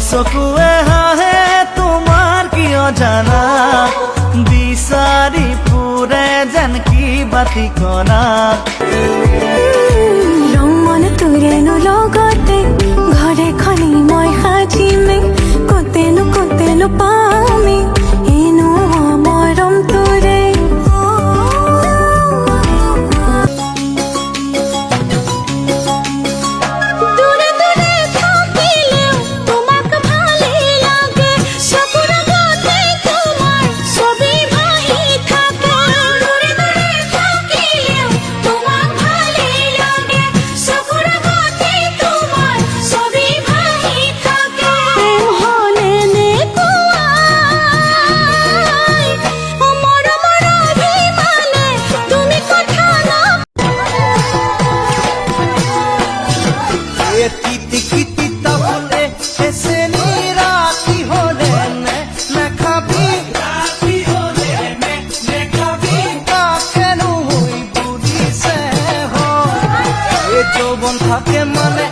চকুৱে হাহে তোমাৰ কিয় জানা বিচাৰি ফুৰে যেন কিবা ঠিকনা ৰমন তোৰেনো লগতে ঘৰে খনি মই সাজিমে কতেনো পামি এনো মৰম তোৰে দূৰে দূৰে থাকিলেও তোমাক ভালে লাগে চকুৰ আগতে তোমাৰ ছবি ভাহি থাকে দূৰে দূৰে থাকিলেও তোমাক ভালে লাগে চকুৰ আগতে তোমাৰ ছবি ভাহি থাকে প্ৰেম হলে নেকুৱাই মৰমৰ অভিমানে তুমি কথা কিতি তাহলে এসে রাতি হলে লেখাবি কেন হই বুঝিছে যৌবন থাকে মানে